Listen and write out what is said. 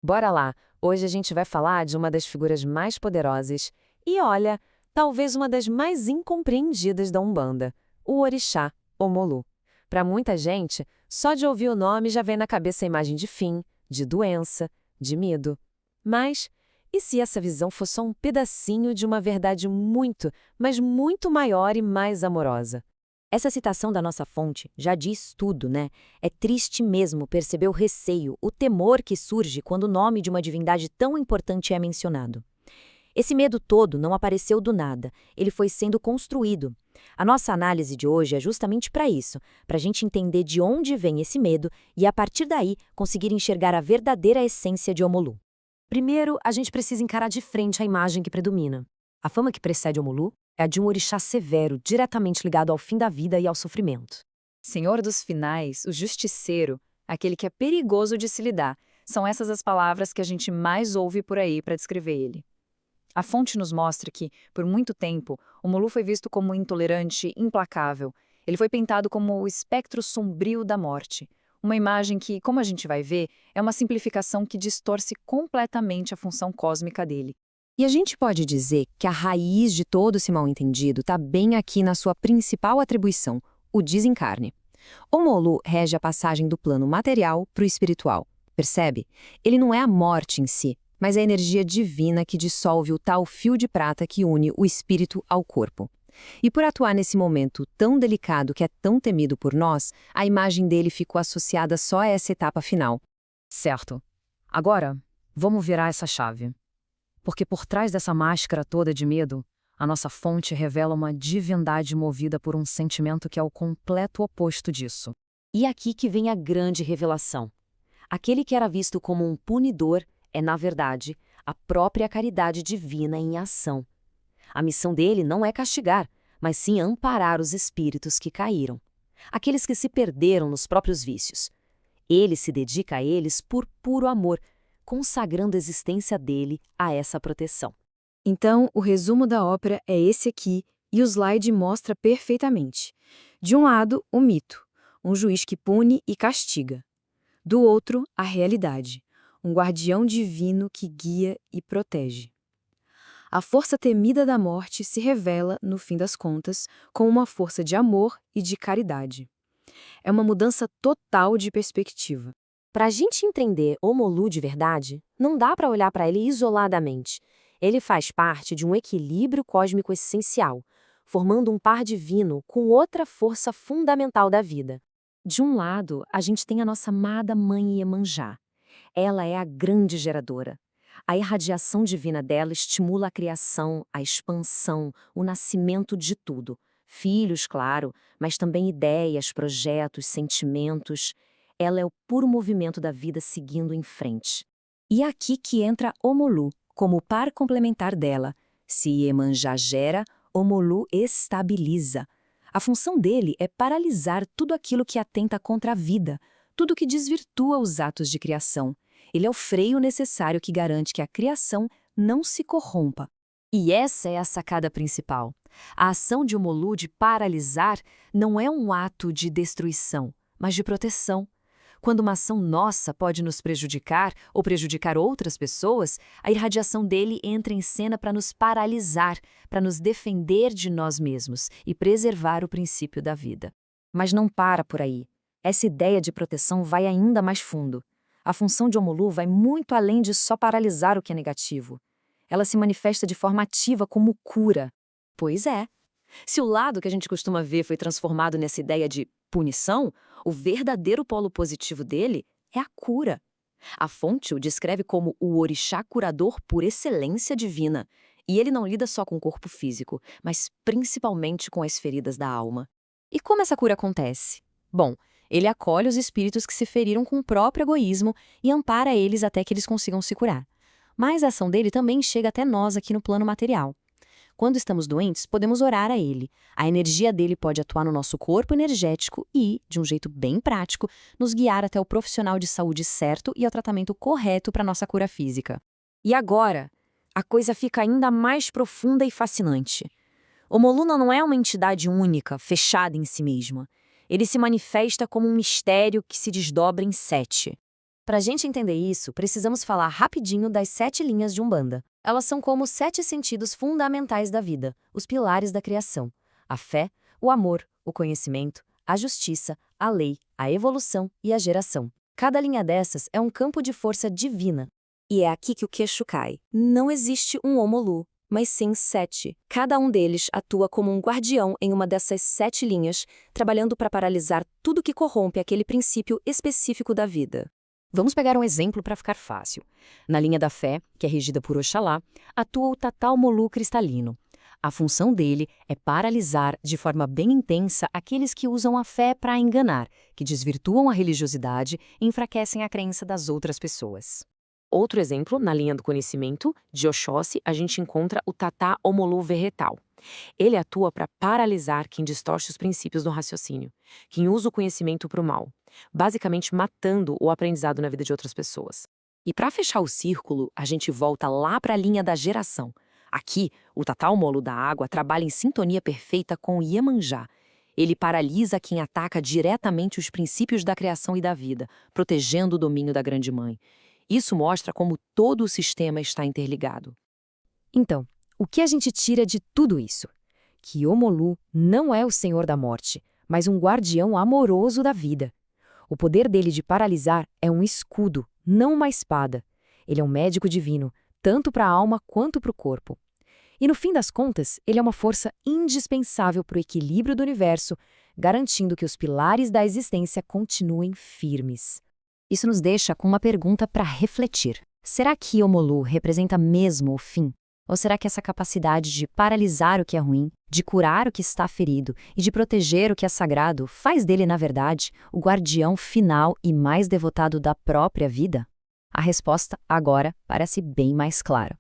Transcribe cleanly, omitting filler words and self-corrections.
Bora lá! Hoje a gente vai falar de uma das figuras mais poderosas e, olha, talvez uma das mais incompreendidas da Umbanda, o Orixá, Omolu. Para muita gente, só de ouvir o nome já vem na cabeça a imagem de fim, de doença, de medo. Mas, e se essa visão fosse só um pedacinho de uma verdade muito, mas muito maior e mais amorosa? Essa citação da nossa fonte já diz tudo, né? É triste mesmo perceber o receio, o temor que surge quando o nome de uma divindade tão importante é mencionado. Esse medo todo não apareceu do nada, ele foi sendo construído. A nossa análise de hoje é justamente para isso, para a gente entender de onde vem esse medo e, a partir daí, conseguir enxergar a verdadeira essência de Omolu. Primeiro, a gente precisa encarar de frente a imagem que predomina. A fama que precede Omolu é a de um orixá severo, diretamente ligado ao fim da vida e ao sofrimento. Senhor dos finais, o justiceiro, aquele que é perigoso de se lidar, são essas as palavras que a gente mais ouve por aí para descrever ele. A fonte nos mostra que, por muito tempo, o Molu foi visto como intolerante, implacável. Ele foi pintado como o espectro sombrio da morte. Uma imagem que, como a gente vai ver, é uma simplificação que distorce completamente a função cósmica dele. E a gente pode dizer que a raiz de todo esse mal-entendido está bem aqui na sua principal atribuição, o desencarne. Omolu rege a passagem do plano material para o espiritual. Percebe? Ele não é a morte em si, mas a energia divina que dissolve o tal fio de prata que une o espírito ao corpo. E por atuar nesse momento tão delicado que é tão temido por nós, a imagem dele ficou associada só a essa etapa final. Certo. Agora, vamos virar essa chave. Porque por trás dessa máscara toda de medo, a nossa fonte revela uma divindade movida por um sentimento que é o completo oposto disso. E aqui que vem a grande revelação. Aquele que era visto como um punidor é, na verdade, a própria caridade divina em ação. A missão dele não é castigar, mas sim amparar os espíritos que caíram, aqueles que se perderam nos próprios vícios. Ele se dedica a eles por puro amor, consagrando a existência dele a essa proteção. Então, o resumo da ópera é esse aqui, e o slide mostra perfeitamente. De um lado, o mito, um juiz que pune e castiga. Do outro, a realidade, um guardião divino que guia e protege. A força temida da morte se revela, no fim das contas, como uma força de amor e de caridade. É uma mudança total de perspectiva. Para a gente entender Omolu de verdade, não dá para olhar para ele isoladamente. Ele faz parte de um equilíbrio cósmico essencial, formando um par divino com outra força fundamental da vida. De um lado, a gente tem a nossa amada Mãe Iemanjá. Ela é a grande geradora. A irradiação divina dela estimula a criação, a expansão, o nascimento de tudo. Filhos, claro, mas também ideias, projetos, sentimentos. Ela é o puro movimento da vida seguindo em frente. E é aqui que entra Omolu, como par complementar dela. Se Iemanjá gera, Omolu estabiliza. A função dele é paralisar tudo aquilo que atenta contra a vida, tudo que desvirtua os atos de criação. Ele é o freio necessário que garante que a criação não se corrompa. E essa é a sacada principal. A ação de Omolu de paralisar não é um ato de destruição, mas de proteção. Quando uma ação nossa pode nos prejudicar ou prejudicar outras pessoas, a irradiação dele entra em cena para nos paralisar, para nos defender de nós mesmos e preservar o princípio da vida. Mas não para por aí. Essa ideia de proteção vai ainda mais fundo. A função de Omolu vai muito além de só paralisar o que é negativo. Ela se manifesta de forma ativa como cura. Pois é. Se o lado que a gente costuma ver foi transformado nessa ideia de punição, o verdadeiro polo positivo dele é a cura. A fonte o descreve como o orixá curador por excelência divina, e ele não lida só com o corpo físico, mas principalmente com as feridas da alma. E como essa cura acontece? Bom, ele acolhe os espíritos que se feriram com o próprio egoísmo e ampara eles até que eles consigam se curar. Mas a ação dele também chega até nós aqui no plano material. Quando estamos doentes, podemos orar a ele. A energia dele pode atuar no nosso corpo energético e, de um jeito bem prático, nos guiar até o profissional de saúde certo e ao tratamento correto para nossa cura física. E agora, a coisa fica ainda mais profunda e fascinante. Omolu não é uma entidade única, fechada em si mesma. Ele se manifesta como um mistério que se desdobra em 7. Para a gente entender isso, precisamos falar rapidinho das 7 linhas de Umbanda. Elas são como 7 sentidos fundamentais da vida, os pilares da criação: a fé, o amor, o conhecimento, a justiça, a lei, a evolução e a geração. Cada linha dessas é um campo de força divina. E é aqui que o queixo cai. Não existe um Omolu, mas sim 7. Cada um deles atua como um guardião em uma dessas 7 linhas, trabalhando para paralisar tudo que corrompe aquele princípio específico da vida. Vamos pegar um exemplo para ficar fácil. Na linha da fé, que é regida por Oxalá, atua o Tatá Omolu cristalino. A função dele é paralisar de forma bem intensa aqueles que usam a fé para enganar, que desvirtuam a religiosidade e enfraquecem a crença das outras pessoas. Outro exemplo, na linha do conhecimento, de Oxóssi, a gente encontra o Tatá Omolu Verretal. Ele atua para paralisar quem distorce os princípios do raciocínio, quem usa o conhecimento para o mal, basicamente matando o aprendizado na vida de outras pessoas. E para fechar o círculo, a gente volta lá para a linha da geração. Aqui, o Tatá Omolu da água trabalha em sintonia perfeita com o Iemanjá. Ele paralisa quem ataca diretamente os princípios da criação e da vida, protegendo o domínio da Grande Mãe. Isso mostra como todo o sistema está interligado. Então, o que a gente tira de tudo isso? Que Omolu não é o senhor da morte, mas um guardião amoroso da vida. O poder dele de paralisar é um escudo, não uma espada. Ele é um médico divino, tanto para a alma quanto para o corpo. E no fim das contas, ele é uma força indispensável para o equilíbrio do universo, garantindo que os pilares da existência continuem firmes. Isso nos deixa com uma pergunta para refletir. Será que Omolu representa mesmo o fim? Ou será que essa capacidade de paralisar o que é ruim, de curar o que está ferido e de proteger o que é sagrado faz dele, na verdade, o guardião final e mais devotado da própria vida? A resposta, agora, parece bem mais clara.